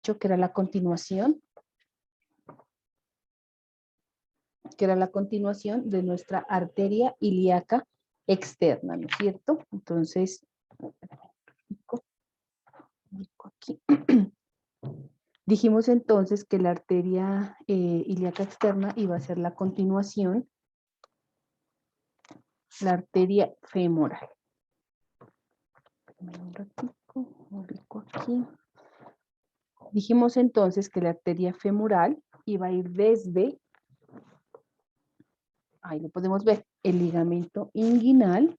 dicho que era la continuación, de nuestra arteria ilíaca externa, ¿no es cierto? Entonces, aquí. Dijimos entonces que la arteria ilíaca externa iba a ser la continuación, la arteria femoral. Un ratico, ubico aquí. Dijimos entonces que la arteria femoral iba a ir desde, ahí lo podemos ver, el ligamento inguinal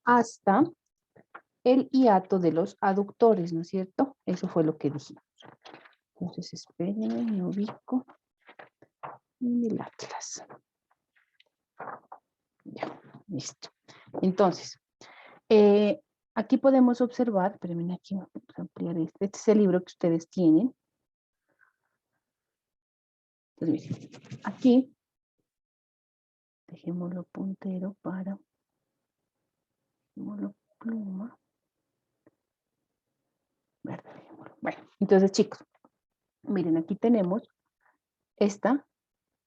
hasta el hiato de los aductores, ¿no es cierto? Eso fue lo que dijimos. Entonces, espérenme, me ubico en el atlas. Ya, listo. Entonces, aquí podemos observar, espérenme, aquí vamos a ampliar este. Este es el libro que ustedes tienen. Entonces, miren, aquí, dejémoslo puntero para, dejémoslo pluma. Verde, dejémoslo. Bueno, entonces chicos, miren, aquí tenemos esta,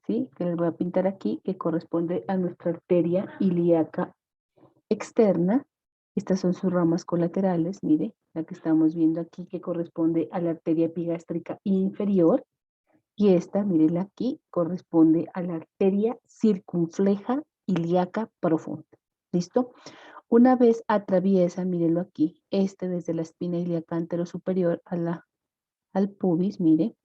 ¿sí? Que les voy a pintar aquí, que corresponde a nuestra arteria ilíaca externa. Estas son sus ramas colaterales, mire, la que estamos viendo aquí, que corresponde a la arteria epigástrica inferior. Y esta, mírenla aquí, corresponde a la arteria circunfleja ilíaca profunda. ¿Listo? Una vez atraviesa, mírenlo aquí, desde la espina ilíaca anterosuperior al pubis, mire,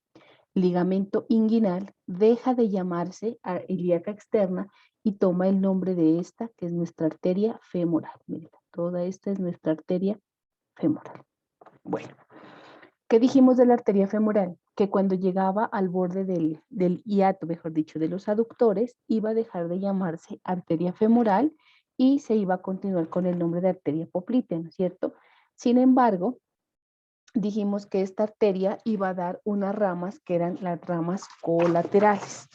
ligamento inguinal, deja de llamarse ilíaca externa y toma el nombre de esta, que es nuestra arteria femoral. Miren, toda esta es nuestra arteria femoral. Bueno, ¿qué dijimos de la arteria femoral? Que cuando llegaba al borde del hiato, mejor dicho, de los aductores, iba a dejar de llamarse arteria femoral y se iba a continuar con el nombre de arteria poplitea, ¿no es cierto? Sin embargo, dijimos que esta arteria iba a dar unas ramas que eran las ramas colaterales.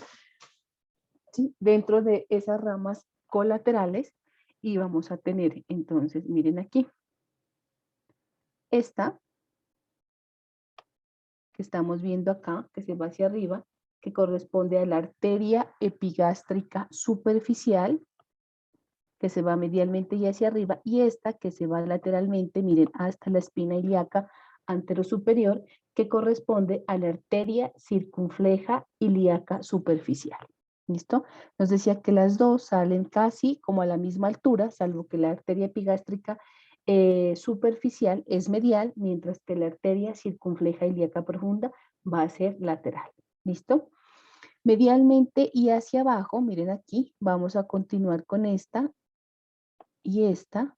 ¿Sí? Dentro de esas ramas colaterales íbamos a tener, entonces, miren aquí, esta que estamos viendo acá, que se va hacia arriba, que corresponde a la arteria epigástrica superficial, que se va medialmente y hacia arriba, y esta que se va lateralmente, miren, hasta la espina ilíaca anterosuperior, que corresponde a la arteria circunfleja ilíaca superficial. ¿Listo? Nos decía que las dos salen casi como a la misma altura, salvo que la arteria epigástrica superficial es medial, mientras que la arteria circunfleja ilíaca profunda va a ser lateral. ¿Listo? Medialmente y hacia abajo, miren aquí, vamos a continuar con esta y esta,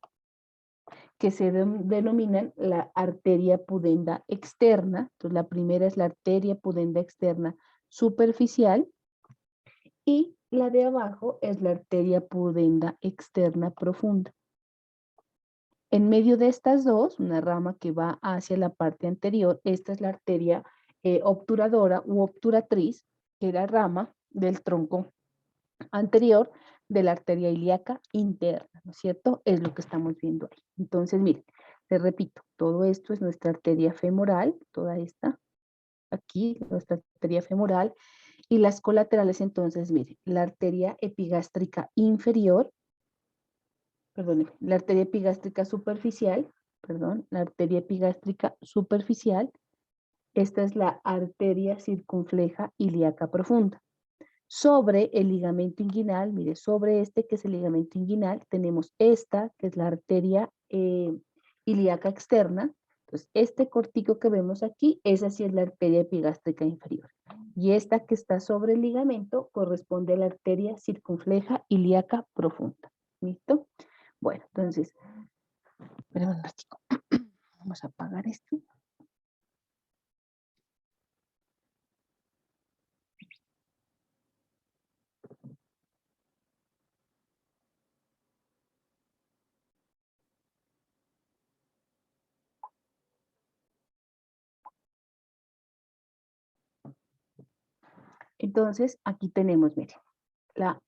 que se denominan la arteria pudenda externa. Entonces, la primera es la arteria pudenda externa superficial y la de abajo es la arteria pudenda externa profunda. En medio de estas dos, una rama que va hacia la parte anterior, esta es la arteria obturadora u obturatriz, que es la rama del tronco anterior de la arteria ilíaca interna, ¿no es cierto? Es lo que estamos viendo ahí. Entonces, miren, les repito, todo esto es nuestra arteria femoral, toda esta, aquí, nuestra arteria femoral, y las colaterales, entonces, miren, la arteria epigástrica inferior, perdón, la arteria epigástrica superficial, perdón, la arteria epigástrica superficial, esta es la arteria circunfleja ilíaca profunda. Sobre el ligamento inguinal, mire, sobre este que es el ligamento inguinal, tenemos esta, que es la arteria ilíaca externa. Entonces, este cortico que vemos aquí, esa sí es la arteria epigástrica inferior. Y esta que está sobre el ligamento corresponde a la arteria circunfleja ilíaca profunda. ¿Listo? Bueno, entonces, espérame un ratito. Vamos a apagar esto. Entonces, aquí tenemos, miren, la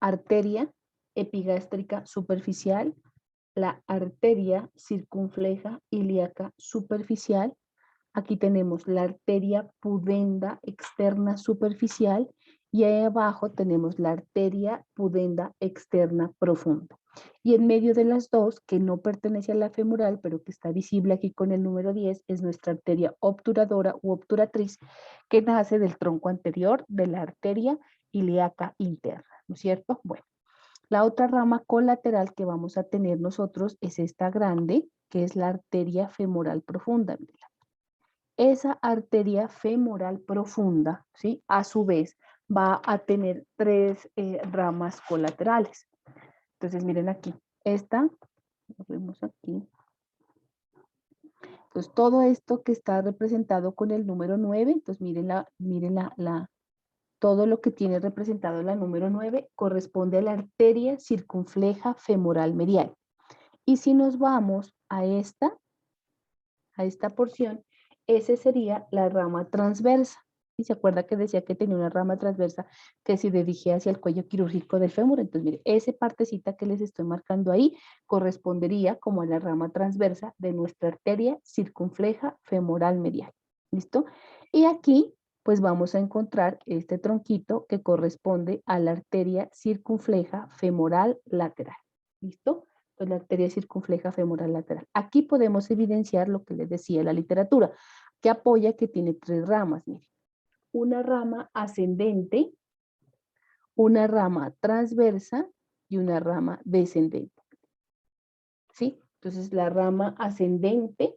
arteria epigástrica superficial, la arteria circunfleja ilíaca superficial, Aquí tenemos la arteria pudenda externa superficial y ahí abajo tenemos la arteria pudenda externa profunda. Y en medio de las dos, que no pertenece a la femoral, pero que está visible aquí con el número 10, es nuestra arteria obturadora u obturatriz, que nace del tronco anterior de la arteria ilíaca interna, ¿no es cierto? Bueno, la otra rama colateral que vamos a tener nosotros es esta grande, que es la arteria femoral profunda. Esa arteria femoral profunda, ¿sí? A su vez, va a tener tres ramas colaterales. Entonces, miren aquí, esta, lo vemos aquí. Entonces, todo esto que está representado con el número 9, entonces miren todo lo que tiene representado la número 9 corresponde a la arteria circunfleja femoral medial. Y si nos vamos a esta porción, ese sería la rama transversa. ¿Y se acuerda que decía que tenía una rama transversa que se dirigía hacia el cuello quirúrgico del fémur? Entonces, mire, esa partecita que les estoy marcando ahí correspondería como a la rama transversa de nuestra arteria circunfleja femoral medial. ¿Listo? Y aquí, pues vamos a encontrar este tronquito que corresponde a la arteria circunfleja femoral lateral. ¿Listo? Pues la arteria circunfleja femoral lateral. Aquí podemos evidenciar lo que les decía la literatura, que apoya que tiene tres ramas. Miren, una rama ascendente, una rama transversa y una rama descendente. ¿Sí? Entonces la rama ascendente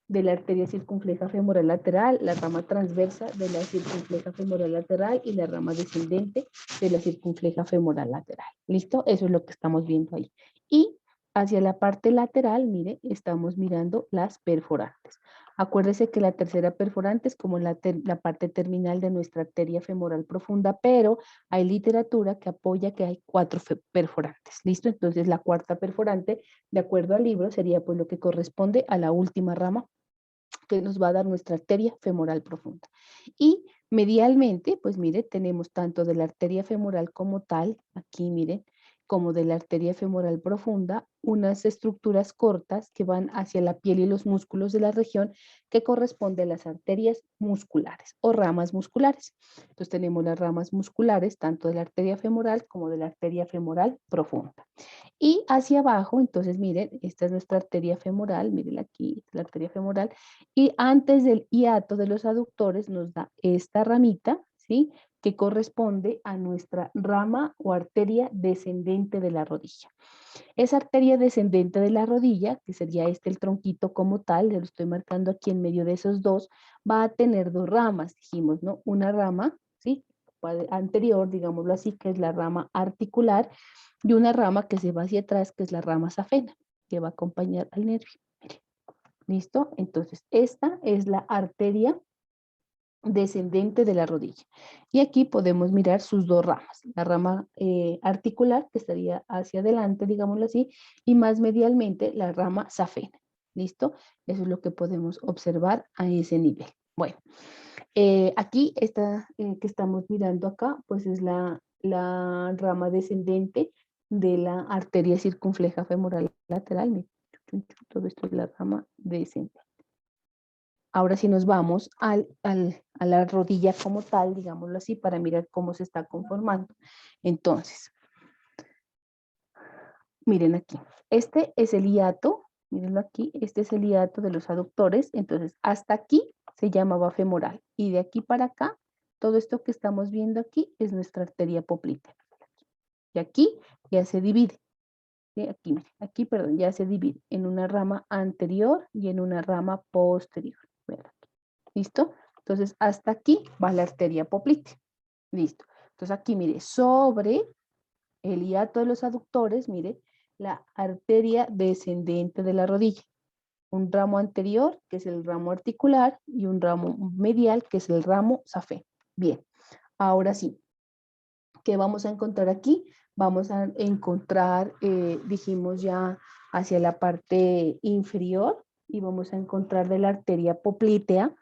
de la arteria circunfleja femoral lateral, la rama transversa de la circunfleja femoral lateral y la rama descendente de la circunfleja femoral lateral. ¿Listo? Eso es lo que estamos viendo ahí. Y hacia la parte lateral, mire, estamos mirando las perforantes. Acuérdese que la tercera perforante es como la parte terminal de nuestra arteria femoral profunda, pero hay literatura que apoya que hay 4 perforantes. ¿Listo? Entonces la cuarta perforante, de acuerdo al libro, sería pues lo que corresponde a la última rama que nos va a dar nuestra arteria femoral profunda. Y medialmente, pues mire, tenemos tanto de la arteria femoral como tal, aquí miren, como de la arteria femoral profunda, unas estructuras cortas que van hacia la piel y los músculos de la región que corresponde a las arterias musculares o ramas musculares. Entonces tenemos las ramas musculares tanto de la arteria femoral como de la arteria femoral profunda. Y hacia abajo, entonces miren, esta es nuestra arteria femoral, miren aquí, la arteria femoral, y antes del hiato de los aductores nos da esta ramita, ¿sí? Que corresponde a nuestra rama o arteria descendente de la rodilla. Esa arteria descendente de la rodilla, que sería el tronquito como tal, lo estoy marcando aquí en medio de esos dos, va a tener dos ramas, dijimos, ¿no? Una rama, ¿sí? Anterior, digámoslo así, que es la rama articular, y una rama que se va hacia atrás, que es la rama safena, que va a acompañar al nervio. Mire. ¿Listo? Entonces, esta es la arteria descendente de la rodilla. Y aquí podemos mirar sus dos ramas. La rama articular, que estaría hacia adelante, digámoslo así, y más medialmente la rama safena. ¿Listo? Eso es lo que podemos observar a ese nivel. Bueno, aquí esta que estamos mirando acá, pues es la rama descendente de la arteria circunfleja femoral lateral. Miren, todo esto es la rama descendente. Ahora sí nos vamos a la rodilla como tal, digámoslo así, para mirar cómo se está conformando. Entonces, miren aquí. Este es el hiato, mírenlo aquí, este es el hiato de los aductores. Entonces, hasta aquí se llamaba femoral. Y de aquí para acá, todo esto que estamos viendo aquí es nuestra arteria poplítea. Y aquí ya se divide. ¿Sí? Aquí, perdón, ya se divide en una rama anterior y en una rama posterior. ¿Listo? Entonces, hasta aquí va la arteria poplítea. Listo. Entonces, aquí, mire, sobre el hiato de los aductores, mire, la arteria descendente de la rodilla. Un ramo anterior, que es el ramo articular, y un ramo medial, que es el ramo safé. Bien, ahora sí, ¿qué vamos a encontrar aquí? Vamos a encontrar, dijimos ya, hacia la parte inferior, y vamos a encontrar de la arteria poplítea,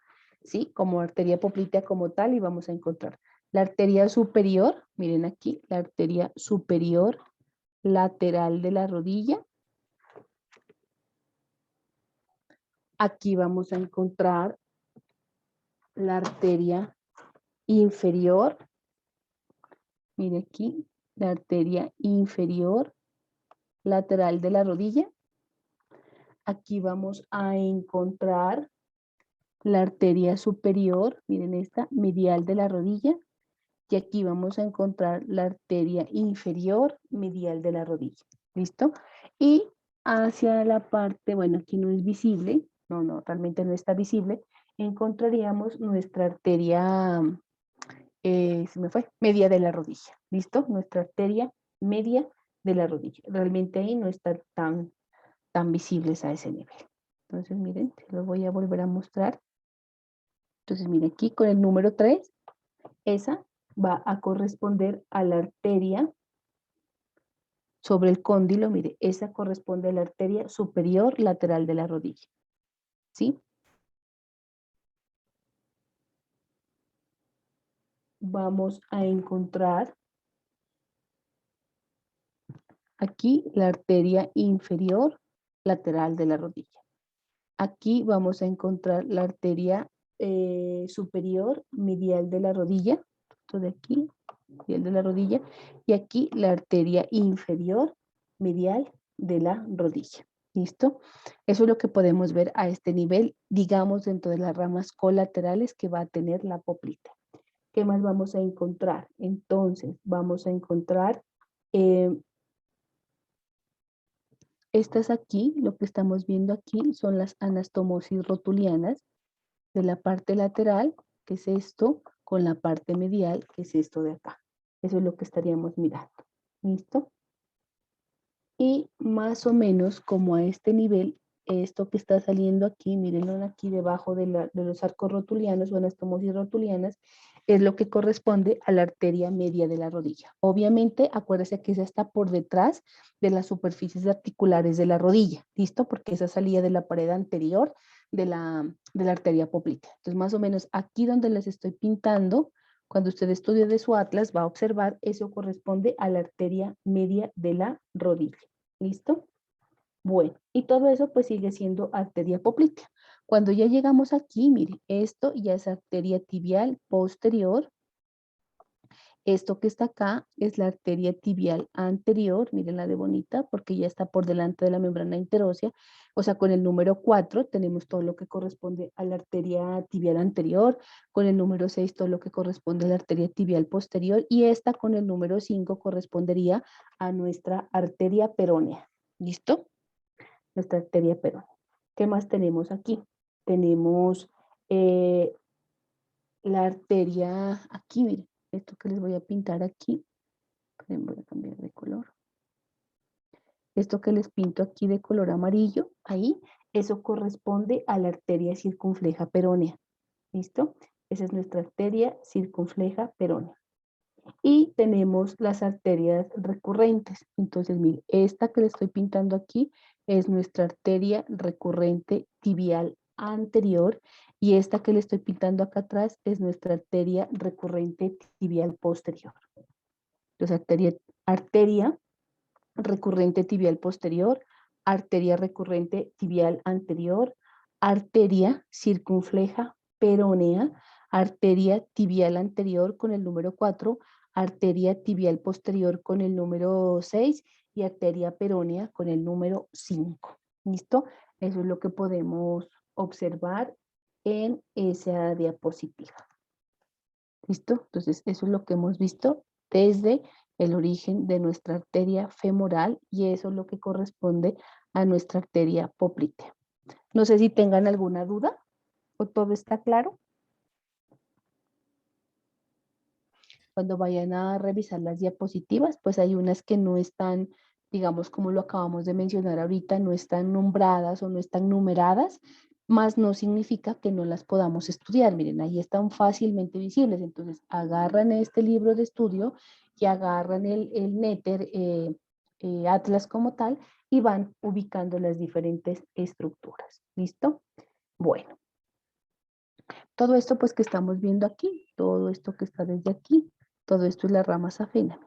¿sí? Como arteria poplítea como tal, y vamos a encontrar la arteria superior, miren aquí, la arteria superior lateral de la rodilla, Aquí vamos a encontrar la arteria inferior. Mire aquí, la arteria inferior lateral de la rodilla. Aquí vamos a encontrar la arteria superior, miren esta, medial de la rodilla. Y aquí vamos a encontrar la arteria inferior medial de la rodilla. ¿Listo? Y hacia la parte, bueno, aquí no es visible, no, realmente no está visible, encontraríamos nuestra arteria, se me fue, media de la rodilla. ¿Listo? Nuestra arteria media de la rodilla. Realmente ahí no está tan visibles a ese nivel. Entonces, miren, se lo voy a volver a mostrar. Entonces, miren, aquí con el número 3, esa va a corresponder a la arteria sobre el cóndilo, mire, esa corresponde a la arteria superior lateral de la rodilla, ¿sí? Vamos a encontrar aquí la arteria inferior lateral de la rodilla. Aquí vamos a encontrar la arteria superior medial de la rodilla, esto de aquí, medial de la rodilla, y aquí la arteria inferior medial de la rodilla. ¿Listo? Eso es lo que podemos ver a este nivel, digamos, dentro de las ramas colaterales que va a tener la poplita. ¿Qué más vamos a encontrar? Entonces, vamos a encontrar estas aquí, lo que estamos viendo aquí son las anastomosis rotulianas de la parte lateral, que es esto, con la parte medial, que es esto de acá. Eso es lo que estaríamos mirando. ¿Listo? Y más o menos como a este nivel, esto que está saliendo aquí, mírenlo aquí debajo de los arcos rotulianos o anastomosis rotulianas, es lo que corresponde a la arteria media de la rodilla. Obviamente, acuérdense que esa está por detrás de las superficies articulares de la rodilla, ¿listo? Porque esa salía de la pared anterior de la arteria poplítea. Entonces, más o menos aquí donde les estoy pintando, cuando usted estudie de su atlas, va a observar, eso corresponde a la arteria media de la rodilla. ¿Listo? Bueno, y todo eso pues sigue siendo arteria poplítea. Cuando ya llegamos aquí, mire, esto ya es arteria tibial posterior. Esto que está acá es la arteria tibial anterior, mírenla de bonita, porque ya está por delante de la membrana interósea. O sea, con el número 4 tenemos todo lo que corresponde a la arteria tibial anterior, con el número 6 todo lo que corresponde a la arteria tibial posterior, y esta con el número 5 correspondería a nuestra arteria peronea. ¿Listo? Nuestra arteria peronea. ¿Qué más tenemos aquí? Tenemos la arteria, aquí, miren, esto que les voy a pintar aquí, voy a cambiar de color. Esto que les pinto aquí de color amarillo, ahí, eso corresponde a la arteria circunfleja peronea. ¿Listo? Esa es nuestra arteria circunfleja peronea. Y tenemos las arterias recurrentes. Entonces, mire, esta que le estoy pintando aquí es nuestra arteria recurrente tibial anterior y esta que le estoy pintando acá atrás es nuestra arteria recurrente tibial posterior. Entonces, arteria recurrente tibial posterior, arteria recurrente tibial anterior, arteria circunfleja peronea, arteria tibial anterior con el número 4, arteria tibial posterior con el número 6 y arteria peronea con el número 5. ¿Listo? Eso es lo que podemos observar en esa diapositiva. ¿Listo? Entonces, eso es lo que hemos visto desde el origen de nuestra arteria femoral y eso es lo que corresponde a nuestra arteria poplítea. No sé si tengan alguna duda o todo está claro. Cuando vayan a revisar las diapositivas, pues hay unas que no están, digamos, como lo acabamos de mencionar ahorita, no están nombradas o no están numeradas, más no significa que no las podamos estudiar. Miren, ahí están fácilmente visibles. Entonces, agarran este libro de estudio y agarran el Netter Atlas como tal y van ubicando las diferentes estructuras. ¿Listo? Bueno, todo esto pues que estamos viendo aquí, todo esto que está desde aquí, todo esto es la rama safena,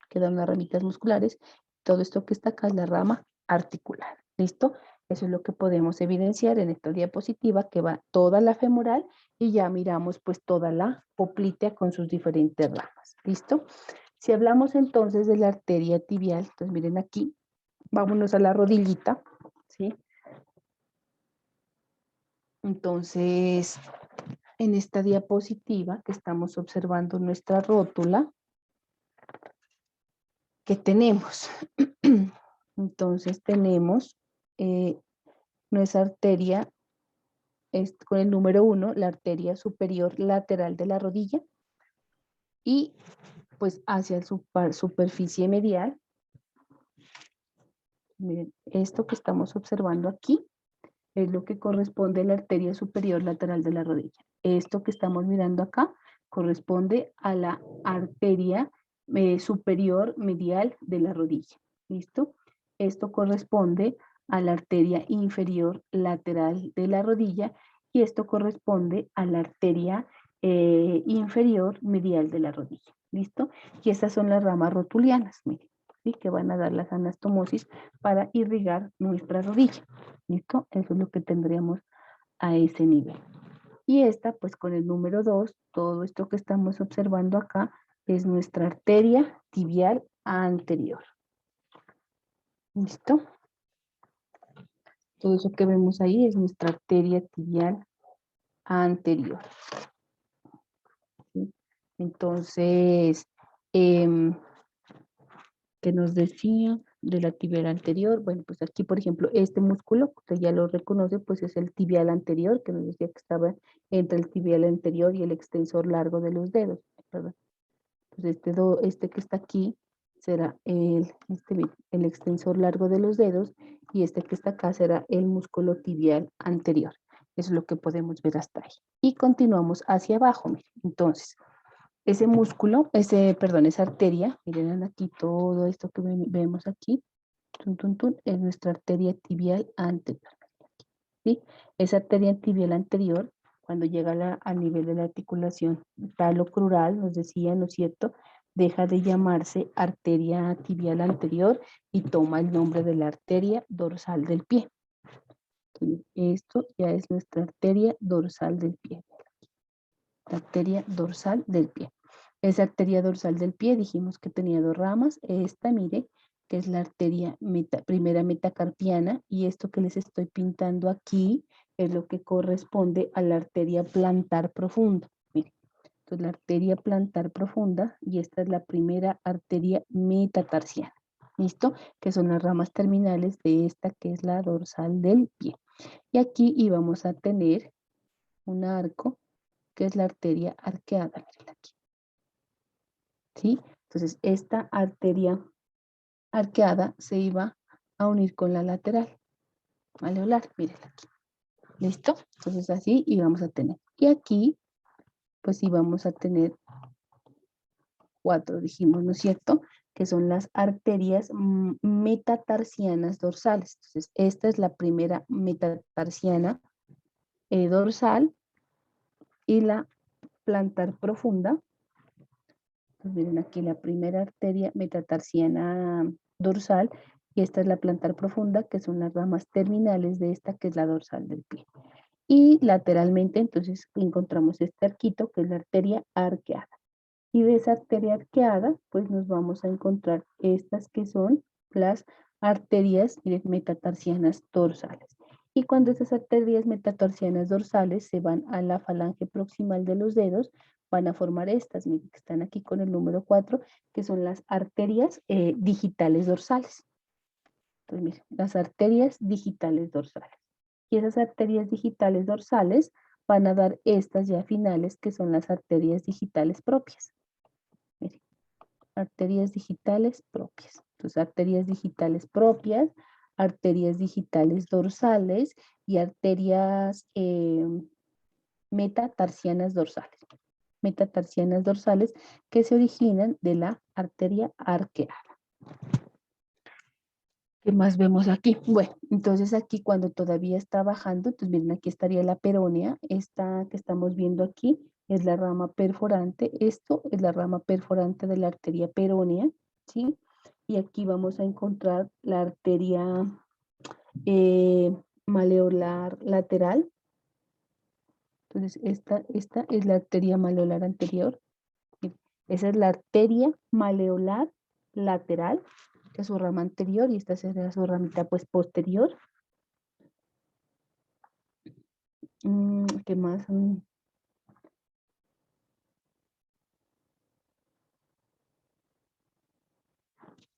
quedan las ramitas musculares, todo esto que está acá es la rama articular. ¿Listo? Eso es lo que podemos evidenciar en esta diapositiva, que va toda la femoral y ya miramos pues toda la poplitea con sus diferentes ramas. ¿Listo? Si hablamos entonces de la arteria tibial, entonces miren aquí, vámonos a la rodillita, ¿sí? Entonces, en esta diapositiva que estamos observando nuestra rótula, ¿qué tenemos? Entonces tenemos nuestra arteria con el número 1, la arteria superior lateral de la rodilla, y pues hacia la superficie medial. Miren, esto que estamos observando aquí es lo que corresponde a la arteria superior lateral de la rodilla. Esto que estamos mirando acá corresponde a la arteria superior medial de la rodilla. ¿Listo? Esto corresponde a la arteria inferior lateral de la rodilla y esto corresponde a la arteria inferior medial de la rodilla. ¿Listo? Y estas son las ramas rotulianas, miren, ¿sí? Que van a dar las anastomosis para irrigar nuestra rodilla. ¿Listo? Eso es lo que tendríamos a ese nivel. Y esta, pues con el número 2, todo esto que estamos observando acá es nuestra arteria tibial anterior. ¿Listo? Todo eso que vemos ahí es nuestra arteria tibial anterior. ¿Sí? Entonces, ¿qué nos decía de la tibial anterior? Bueno, pues aquí, por ejemplo, este músculo, usted ya lo reconoce, pues es el tibial anterior, que nos decía que estaba entre el tibial anterior y el extensor largo de los dedos, ¿verdad? Entonces, este que está aquí será el extensor largo de los dedos y este que está acá será el músculo tibial anterior. Eso es lo que podemos ver hasta ahí. Y continuamos hacia abajo, miren. Entonces, ese músculo, esa arteria, miren aquí todo esto que vemos aquí, es nuestra arteria tibial anterior. ¿Sí? Esa arteria tibial anterior, cuando llega al nivel de la articulación talocrural, nos decía, ¿no es cierto?, deja de llamarse arteria tibial anterior y toma el nombre de la arteria dorsal del pie. Entonces, esto ya es nuestra arteria dorsal del pie. La arteria dorsal del pie. Esa arteria dorsal del pie dijimos que tenía dos ramas. Esta, mire, que es la arteria primera metacarpiana, y esto que les estoy pintando aquí es lo que corresponde a la arteria plantar profunda. Mire, entonces la arteria plantar profunda, y esta es la primera arteria metatarsiana. ¿Listo? Que son las ramas terminales de esta que es la dorsal del pie. Y aquí íbamos a tener un arco que es la arteria arqueada, miren aquí. ¿Sí? Entonces, esta arteria arqueada se iba a unir con la lateral alveolar, miren aquí. ¿Listo? Entonces, así íbamos a tener. Y aquí, pues íbamos a tener 4, dijimos, ¿no es cierto? Que son las arterias metatarsianas dorsales. Entonces, esta es la primera metatarsiana dorsal y la plantar profunda. Pues miren aquí la primera arteria metatarsiana dorsal y esta es la plantar profunda, que son las ramas terminales de esta, que es la dorsal del pie. Y lateralmente entonces encontramos este arquito, que es la arteria arqueada. Y de esa arteria arqueada, pues nos vamos a encontrar estas que son las arterias metatarsianas dorsales. Y cuando esas arterias metatarsianas dorsales se van a la falange proximal de los dedos, van a formar estas, miren, que están aquí con el número 4, que son las arterias digitales dorsales. Entonces, miren, las arterias digitales dorsales. Y esas arterias digitales dorsales van a dar estas ya finales, que son las arterias digitales propias. Miren, arterias digitales propias. Entonces, arterias digitales propias, arterias digitales dorsales y arterias metatarsianas dorsales. Metatarsianas dorsales que se originan de la arteria arqueada. ¿Qué más vemos aquí? Bueno, entonces aquí cuando todavía está bajando, entonces miren, aquí estaría la perónea. Esta que estamos viendo aquí es la rama perforante. Esto es la rama perforante de la arteria perónea, ¿sí? Y aquí vamos a encontrar la arteria maleolar lateral. Entonces, esta es la arteria maleolar anterior. Esa es la arteria maleolar lateral, que es su rama anterior, y esta sería su ramita pues posterior. ¿Qué más?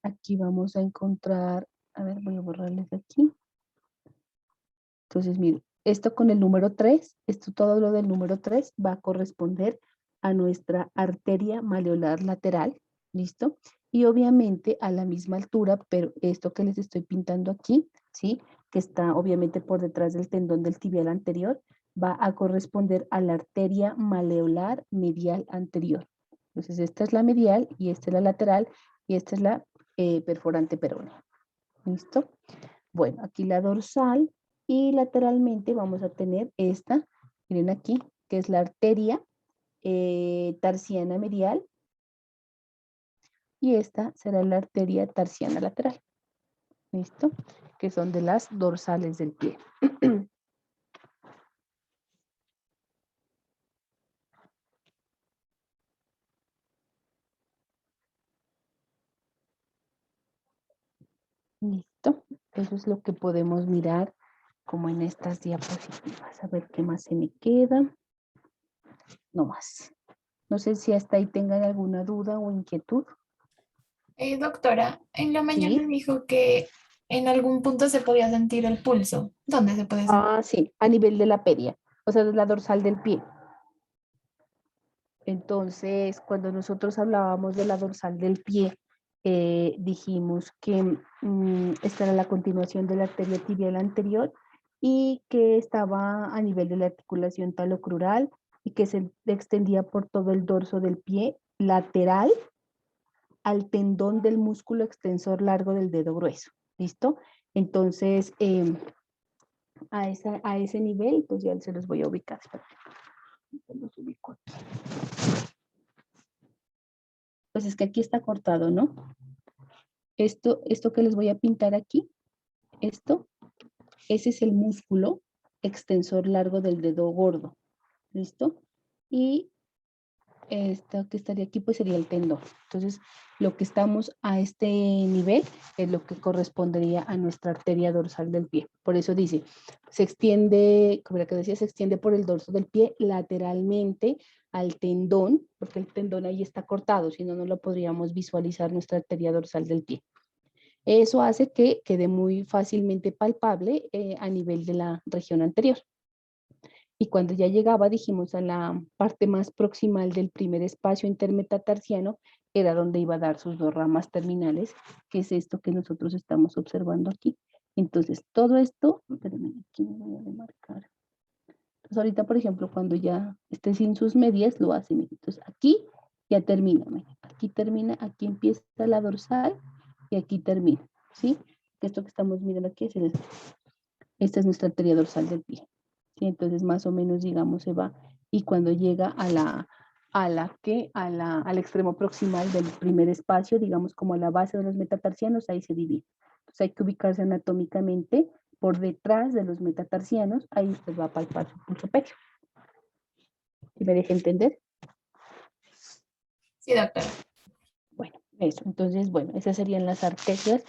Aquí vamos a encontrar, a ver, voy a borrarles aquí. Entonces, miren, esto con el número 3, esto todo lo del número 3 va a corresponder a nuestra arteria maleolar lateral, ¿listo? Y obviamente a la misma altura, pero esto que les estoy pintando aquí, ¿sí? Que está obviamente por detrás del tendón del tibial anterior, va a corresponder a la arteria maleolar medial anterior. Entonces, esta es la medial y esta es la lateral y esta es la perforante peronea. ¿Listo? Bueno, aquí la dorsal y lateralmente vamos a tener esta, miren aquí, que es la arteria tarsiana medial y esta será la arteria tarsiana lateral. ¿Listo? Que son de las dorsales del pie. Listo. Eso es lo que podemos mirar como en estas diapositivas. A ver qué más se me queda. No más. No sé si hasta ahí tengan alguna duda o inquietud. Doctora, en la mañana Sí. dijo que en algún punto se podía sentir el pulso. ¿Dónde se puede sentir? Ah, sí, a nivel de la pedia, o sea, de la dorsal del pie. Entonces, cuando nosotros hablábamos de la dorsal del pie, dijimos que esta era la continuación de la arteria tibial anterior y que estaba a nivel de la articulación talocrural y que se extendía por todo el dorso del pie lateral al tendón del músculo extensor largo del dedo grueso. ¿Listo? Entonces, a ese nivel, pues ya se los voy a ubicar. Los ubico aquí. Pues es que aquí está cortado, ¿no? Esto que les voy a pintar aquí, ese es el músculo extensor largo del dedo gordo. ¿Listo? Y esto que estaría aquí, pues sería el tendón. Entonces, lo que estamos a este nivel es lo que correspondería a nuestra arteria dorsal del pie. Por eso dice, se extiende, como la que decía, se extiende por el dorso del pie lateralmente al tendón, porque el tendón ahí está cortado, si no, no lo podríamos visualizar nuestra arteria dorsal del pie. Eso hace que quede muy fácilmente palpable a nivel de la región anterior. Y cuando ya llegaba, dijimos, a la parte más proximal del primer espacio intermetatarsiano, era donde iba a dar sus dos ramas terminales, que es esto que nosotros estamos observando aquí. Entonces, todo esto, espérenme, aquí me voy a remarcar. Entonces, ahorita, por ejemplo, cuando ya esté sin sus medias, lo hace. Entonces, aquí ya termina. Aquí termina, aquí empieza la dorsal y aquí termina, ¿sí? Esto que estamos mirando aquí esta es nuestra arteria dorsal del pie. ¿Sí? Entonces, más o menos, digamos, se va. Y cuando llega al extremo proximal del primer espacio, digamos, como a la base de los metatarsianos, ahí se divide. Entonces, hay que ubicarse anatómicamente por detrás de los metatarsianos. Ahí usted va a palpar su pulso pecho. ¿Sí me deja entender? Sí, doctora. Bueno, eso. Entonces, bueno, esas serían las arterias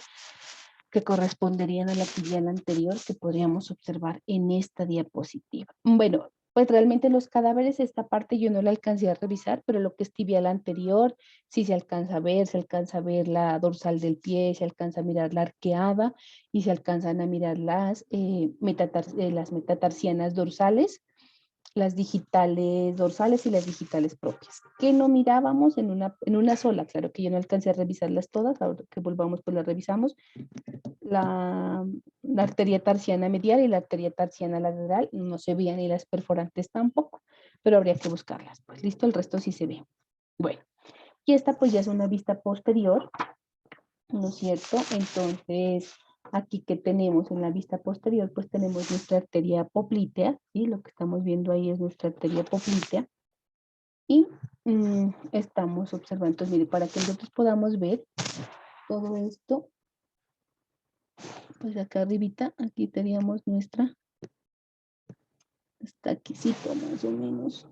que corresponderían a la tibial anterior que podríamos observar en esta diapositiva. Bueno, pues realmente los cadáveres, esta parte yo no la alcancé a revisar, pero lo que es tibial anterior, sí se alcanza a ver la dorsal del pie, se alcanza a mirar la arqueada y se alcanzan a mirar las metatarsianas dorsales, las digitales dorsales y las digitales propias, que no mirábamos en una sola. Claro que yo no alcancé a revisarlas todas, ahora que volvamos pues las revisamos. La arteria tarsiana medial y la arteria tarsiana lateral no se veían, y las perforantes tampoco, pero habría que buscarlas. Pues listo, el resto sí se ve. Bueno, y esta pues ya es una vista posterior, ¿no es cierto? Entonces, aquí que tenemos en la vista posterior, pues tenemos nuestra arteria poplitea, ¿sí? Lo que estamos viendo ahí es nuestra arteria poplitea. Y estamos observando, entonces, mire, para que nosotros podamos ver todo esto, Pues acá arribita, aquí teníamos nuestra, hasta aquícito más o menos.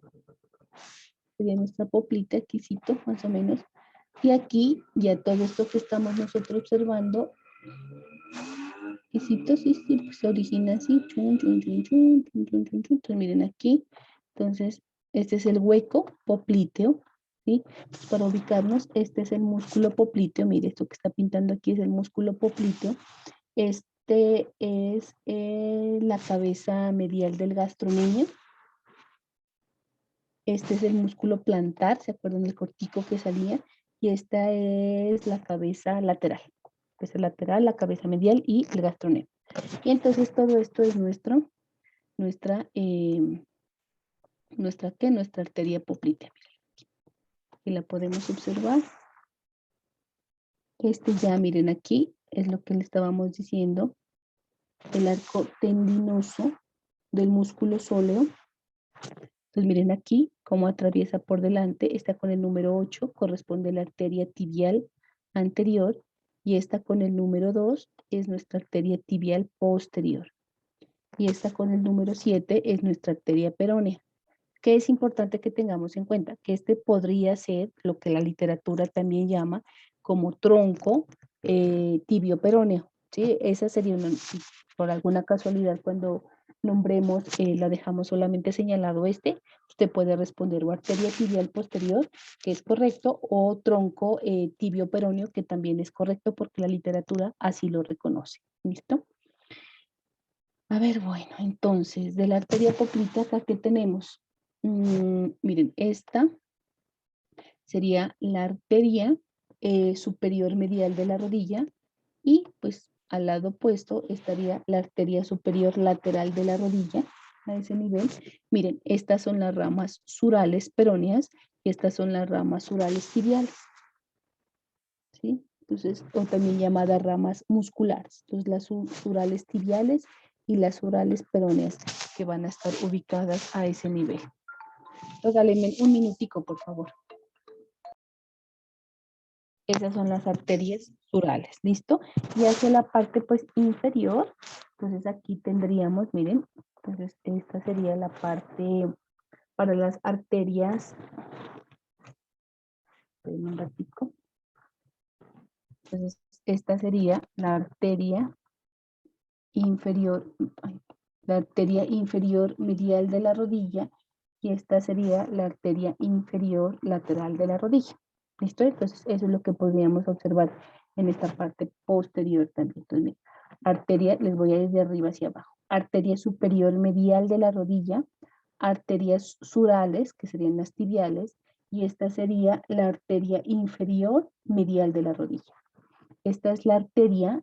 Sería nuestra poplita, aquícito más o menos. Y aquí ya todo esto que estamos nosotros observando, aquícito, sí, sí, pues se origina así. Chun, chun, chun, chun, chun, chun, chun, chun. Entonces miren aquí. Entonces, este es el hueco popliteo, ¿sí? Pues para ubicarnos, este es el músculo popliteo. Mire, esto que está pintando aquí es el músculo popliteo. Este es la cabeza medial del gastrocnemio. Este es el músculo plantar, ¿se acuerdan del cortico que salía? Y esta es la cabeza lateral. Cabeza lateral, la cabeza medial y el gastrocnemio. Y entonces todo esto es nuestra arteria poplitea. Y la podemos observar. Este ya, miren aquí, es lo que le estábamos diciendo, el arco tendinoso del músculo sóleo. Entonces miren aquí cómo atraviesa por delante, está con el número 8, corresponde a la arteria tibial anterior, y esta con el número 2 es nuestra arteria tibial posterior. Y esta con el número 7 es nuestra arteria peronea. ¿Qué es importante que tengamos en cuenta? Que este podría ser lo que la literatura también llama como tronco tibio peroneo, ¿sí? Esa sería una, si por alguna casualidad cuando nombremos, la dejamos solamente señalado este, usted puede responder o arteria tibial posterior, que es correcto, o tronco tibio peroneo, que también es correcto porque la literatura así lo reconoce. ¿Listo? A ver, bueno, entonces, de la arteria poplita, acá, ¿qué tenemos? Miren, esta sería la arteria superior medial de la rodilla y pues al lado opuesto estaría la arteria superior lateral de la rodilla a ese nivel. Miren, estas son las ramas surales peroneas y estas son las ramas surales tibiales, ¿sí? Entonces, o también llamadas ramas musculares. Entonces, las surales tibiales y las surales peroneas que van a estar ubicadas a ese nivel. Regálenme un minutico, por favor. Esas son las arterias surales, ¿listo? Y hacia la parte, pues, inferior, entonces aquí tendríamos, miren, entonces esta sería la parte para las arterias, un ratico. Entonces, esta sería la arteria inferior, la arteria inferior medial de la rodilla y esta sería la arteria inferior lateral de la rodilla. ¿Listo? Entonces eso es lo que podríamos observar en esta parte posterior también. Entonces, mira, arteria, les voy a ir de arriba hacia abajo. Arteria superior medial de la rodilla, arterias surales, que serían las tibiales, y esta sería la arteria inferior medial de la rodilla. Esta es la arteria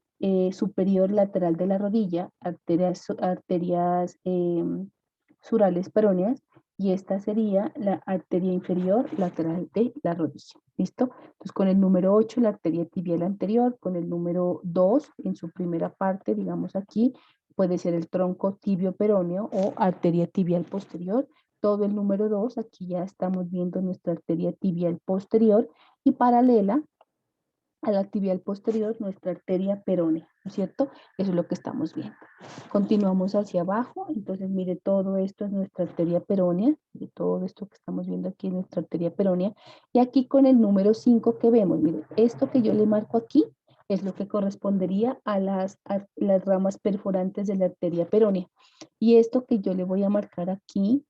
superior lateral de la rodilla, arterias surales peroneas, y esta sería la arteria inferior lateral de la rodilla. ¿Listo? Entonces con el número 8 la arteria tibial anterior, con el número 2 en su primera parte, digamos aquí, puede ser el tronco tibio peroneo o arteria tibial posterior. Todo el número 2, aquí ya estamos viendo nuestra arteria tibial posterior y paralela a la tibial posterior, nuestra arteria peronea, ¿no es cierto? Eso es lo que estamos viendo. Continuamos hacia abajo, entonces mire, todo esto es nuestra arteria peronea, y todo esto que estamos viendo aquí es nuestra arteria peronea, y aquí con el número 5 que vemos, mire, esto que yo le marco aquí es lo que correspondería a las ramas perforantes de la arteria peronea, y esto que yo le voy a marcar aquí,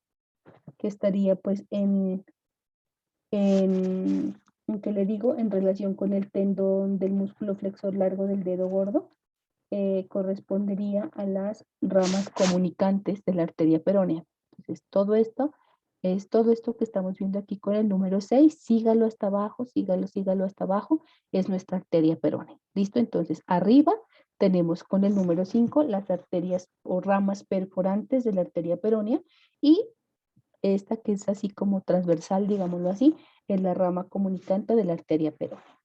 que estaría pues en ¿qué le digo? En relación con el tendón del músculo flexor largo del dedo gordo, correspondería a las ramas comunicantes de la arteria peronea. Entonces, todo esto es todo esto que estamos viendo aquí con el número 6, sígalo hasta abajo, sígalo hasta abajo, es nuestra arteria peronea. ¿Listo? Entonces, arriba tenemos con el número 5 las arterias o ramas perforantes de la arteria peronea y esta que es así como transversal, digámoslo así, es la rama comunicante de la arteria peronea.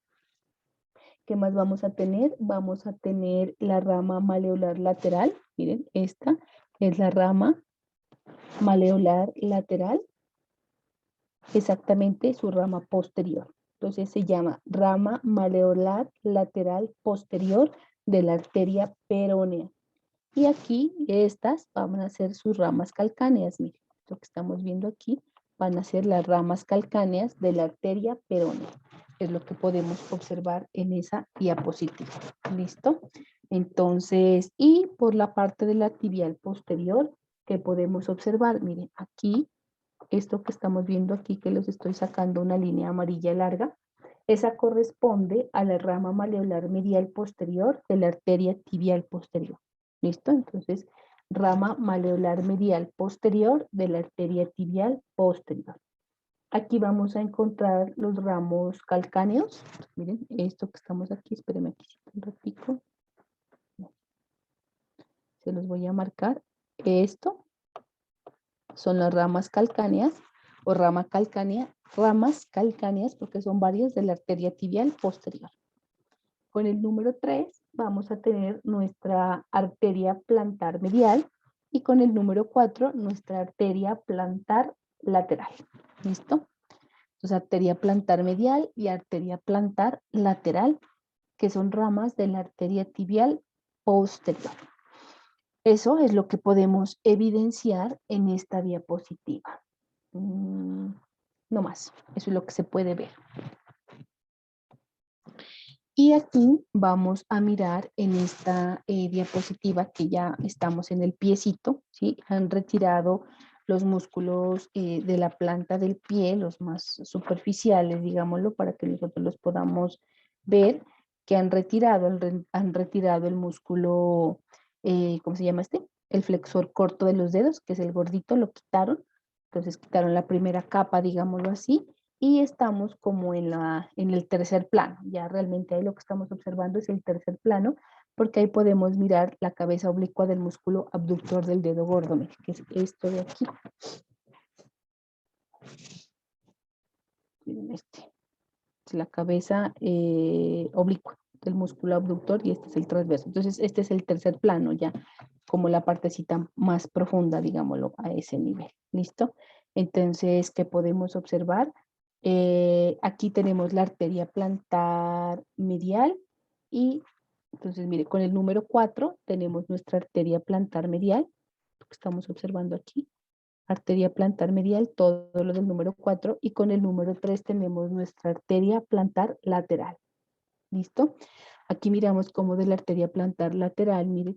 ¿Qué más vamos a tener? Vamos a tener la rama maleolar lateral. Miren, esta es la rama maleolar lateral, exactamente su rama posterior. Entonces se llama rama maleolar lateral posterior de la arteria peronea. Y aquí estas van a ser sus ramas calcáneas. Miren, lo que estamos viendo aquí van a ser las ramas calcáneas de la arteria peronea. Es lo que podemos observar en esa diapositiva. ¿Listo? Entonces, y por la parte de la tibial posterior, que podemos observar, miren, aquí, esto que estamos viendo aquí, que los estoy sacando una línea amarilla larga, esa corresponde a la rama maleolar medial posterior de la arteria tibial posterior. ¿Listo? Entonces, rama maleolar medial posterior de la arteria tibial posterior. Aquí vamos a encontrar los ramos calcáneos. Miren, esto que estamos aquí, espérenme aquí un ratico. Se los voy a marcar. Esto son las ramas calcáneas o ramas calcáneas porque son varias de la arteria tibial posterior. Con el número 3 vamos a tener nuestra arteria plantar medial y con el número 4 nuestra arteria plantar lateral. ¿Listo? Entonces arteria plantar medial y arteria plantar lateral, que son ramas de la arteria tibial posterior. Eso es lo que podemos evidenciar en esta diapositiva. No más, eso es lo que se puede ver. Y aquí vamos a mirar en esta diapositiva que ya estamos en el piecito, ¿sí? Han retirado los músculos de la planta del pie, los más superficiales, digámoslo, para que nosotros los podamos ver, que han retirado el músculo, ¿cómo se llama este? El flexor corto de los dedos, que es el gordito, lo quitaron. Entonces quitaron la primera capa, digámoslo así, y estamos como en el tercer plano. Ya realmente ahí lo que estamos observando es el tercer plano, porque ahí podemos mirar la cabeza oblicua del músculo abductor del dedo gordo, que es esto de aquí. Miren este. Es la cabeza oblicua del músculo abductor y este es el transverso. Entonces este es el tercer plano ya, como la partecita más profunda, digámoslo, a ese nivel. ¿Listo? Entonces, ¿qué podemos observar? Aquí tenemos la arteria plantar medial y entonces mire, con el número 4 tenemos nuestra arteria plantar medial, lo que estamos observando aquí, arteria plantar medial, todo lo del número 4 y con el número 3 tenemos nuestra arteria plantar lateral. ¿Listo? Aquí miramos cómo de la arteria plantar lateral, mire,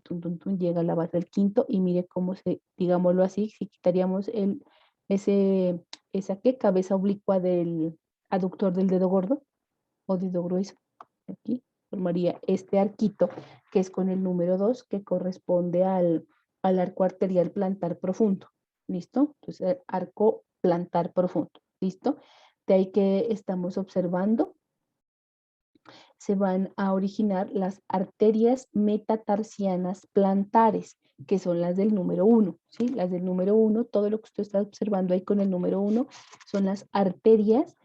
llega a la base del quinto y mire cómo se, digámoslo así, si quitaríamos esa cabeza oblicua del aductor del dedo gordo o dedo grueso, aquí formaría este arquito que es con el número 2 que corresponde al arco arterial plantar profundo. ¿Listo? Entonces, arco plantar profundo. ¿Listo? De ahí que estamos observando se van a originar las arterias metatarsianas plantares, que son las del número 1, ¿sí? Las del número 1, todo lo que usted está observando ahí con el número 1 son las arterias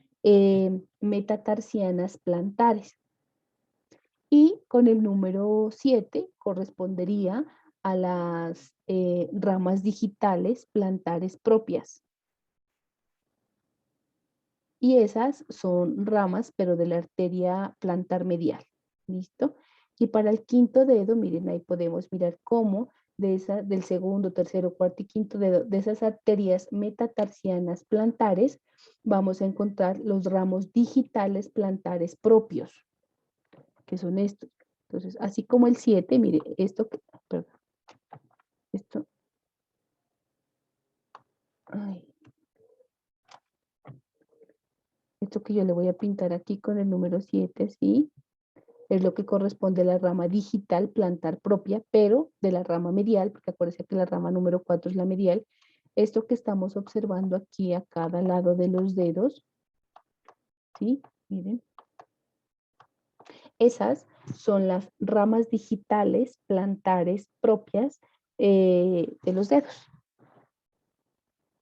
metatarsianas plantares. Y con el número 7 correspondería a las ramas digitales plantares propias. Y esas son ramas, pero de la arteria plantar medial. ¿Listo? Y para el quinto dedo, miren, ahí podemos mirar cómo del segundo, tercero, cuarto y quinto dedo, de esas arterias metatarsianas plantares, vamos a encontrar los ramos digitales plantares propios, que son estos. Entonces, así como el 7, mire, perdón, esto, esto que yo le voy a pintar aquí con el número 7, ¿sí? Es lo que corresponde a la rama digital plantar propia, pero de la rama medial, porque acuérdense que la rama número 4 es la medial. Esto que estamos observando aquí a cada lado de los dedos, ¿sí? Miren. Esas son las ramas digitales plantares propias de los dedos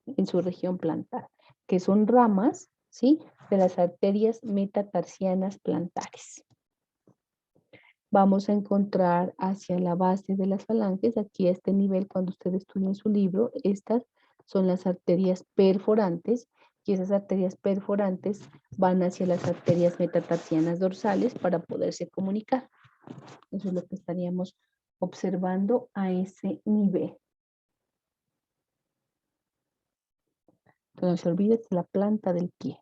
en su región plantar, que son ramas, ¿sí? De las arterias metatarsianas plantares. Vamos a encontrar hacia la base de las falanges, aquí a este nivel, cuando usted estudie en su libro, estas son las arterias perforantes, y esas arterias perforantes van hacia las arterias metatarsianas dorsales para poderse comunicar. Eso es lo que estaríamos observando a ese nivel. Entonces, no se olvide que la planta del pie.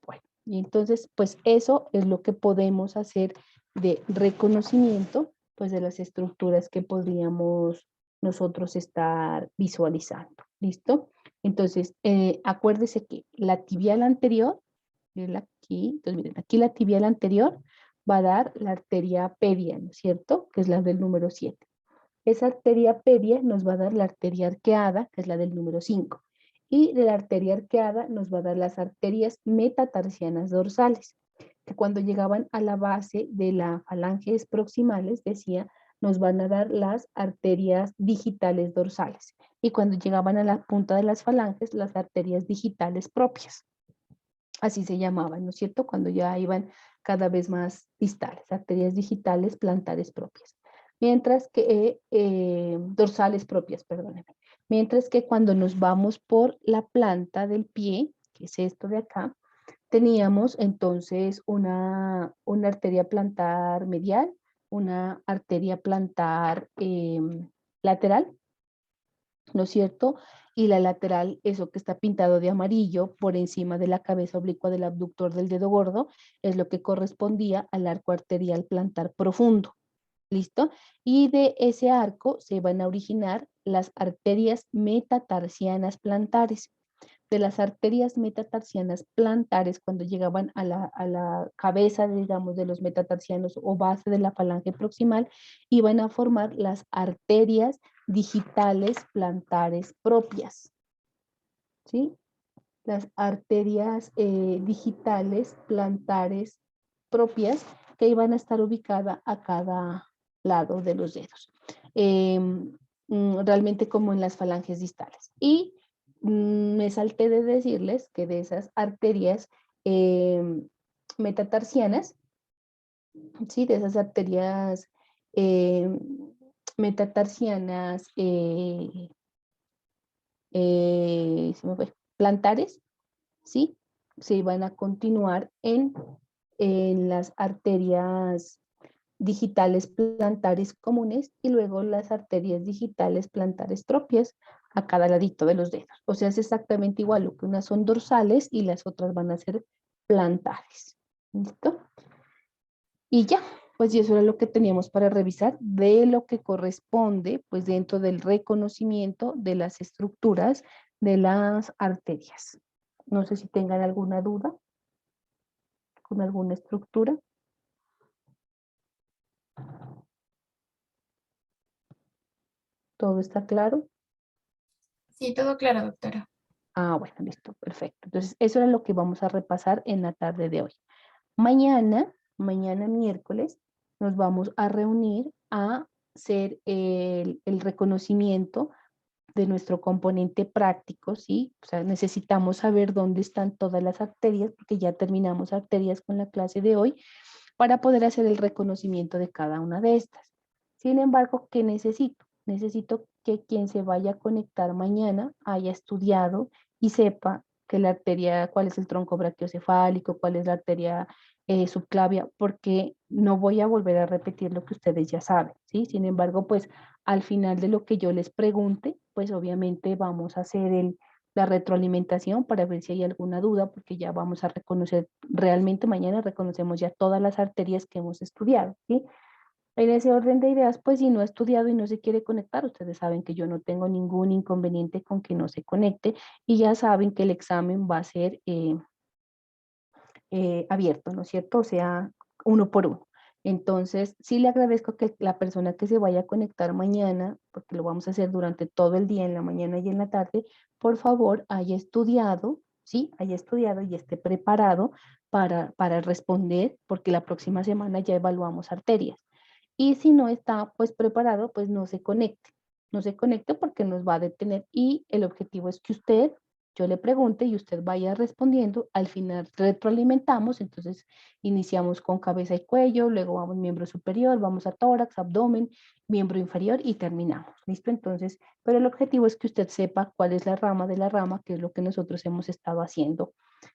Bueno, y entonces, pues eso es lo que podemos hacer de reconocimiento, pues de las estructuras que podríamos nosotros estar visualizando. ¿Listo? Entonces, acuérdese que la tibial anterior, miren aquí, entonces miren, aquí la tibial anterior va a dar la arteria pedia, ¿no es cierto? Que es la del número 7. Esa arteria pedia nos va a dar la arteria arqueada, que es la del número 5. Y de la arteria arqueada nos va a dar las arterias metatarsianas dorsales, que cuando llegaban a la base de la falanges proximales, decía, nos van a dar las arterias digitales dorsales. Y cuando llegaban a la punta de las falanges, las arterias digitales propias. Así se llamaban, ¿no es cierto? Cuando ya iban cada vez más distales, arterias digitales plantares propias. Mientras que, dorsales propias, perdónenme. Mientras que cuando nos vamos por la planta del pie, que es esto de acá, teníamos entonces una arteria plantar medial, una arteria plantar lateral, ¿no es cierto? Y la lateral, eso que está pintado de amarillo por encima de la cabeza oblicua del abductor del dedo gordo, es lo que correspondía al arco arterial plantar profundo. ¿Listo? Y de ese arco se van a originar las arterias metatarsianas plantares. De las arterias metatarsianas plantares, cuando llegaban a la cabeza, digamos, de los metatarsianos o base de la falange proximal, iban a formar las arterias digitales plantares propias, ¿sí? Las arterias digitales plantares propias que iban a estar ubicadas a cada lado de los dedos. Realmente como en las falanges distales. Y me salté de decirles que de esas arterias metatarsianas, ¿sí? De esas arterias metatarsianas se me fue, plantares, ¿sí? Se van a continuar en las arterias digitales plantares comunes y luego las arterias digitales plantares propias a cada ladito de los dedos. O sea, es exactamente igual, lo que unas son dorsales y las otras van a ser plantares. ¿Listo? Y ya, pues y eso era lo que teníamos para revisar de lo que corresponde, pues dentro del reconocimiento de las estructuras de las arterias. No sé si tengan alguna duda con alguna estructura. ¿Todo está claro? Sí, todo claro, doctora. Ah, bueno, listo, perfecto. Entonces, eso era lo que vamos a repasar en la tarde de hoy. Mañana miércoles, nos vamos a reunir a hacer el reconocimiento de nuestro componente práctico, ¿sí? O sea, necesitamos saber dónde están todas las arterias, porque ya terminamos arterias con la clase de hoy, para poder hacer el reconocimiento de cada una de estas. Sin embargo, ¿qué necesito? Necesito que quien se vaya a conectar mañana haya estudiado y sepa que la arteria, cuál es el tronco brachiocefálico, cuál es la arteria subclavia, porque no voy a volver a repetir lo que ustedes ya saben, ¿sí? Sin embargo, pues al final de lo que yo les pregunte, pues obviamente vamos a hacer la retroalimentación para ver si hay alguna duda, porque ya vamos a reconocer, realmente mañana reconocemos ya todas las arterias que hemos estudiado, ¿sí? En ese orden de ideas, pues si no ha estudiado y no se quiere conectar, ustedes saben que yo no tengo ningún inconveniente con que no se conecte y ya saben que el examen va a ser abierto, ¿no es cierto? O sea, uno por uno. Entonces, sí le agradezco que la persona que se vaya a conectar mañana, porque lo vamos a hacer durante todo el día, en la mañana y en la tarde, por favor haya estudiado, ¿sí? Haya estudiado y esté preparado para responder, porque la próxima semana ya evaluamos arterias. Y si no está pues preparado, pues no se conecte. No se conecte porque nos va a detener y el objetivo es que usted, yo le pregunte y usted vaya respondiendo. Al final retroalimentamos, entonces iniciamos con cabeza y cuello, luego vamos miembro superior, vamos a tórax, abdomen, miembro inferior y terminamos. ¿Listo? Entonces, pero el objetivo es que usted sepa cuál es la rama de la rama, que es lo que nosotros hemos estado haciendo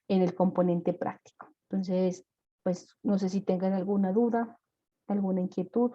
en el componente práctico. Entonces, pues no sé si tengan alguna duda, alguna inquietud.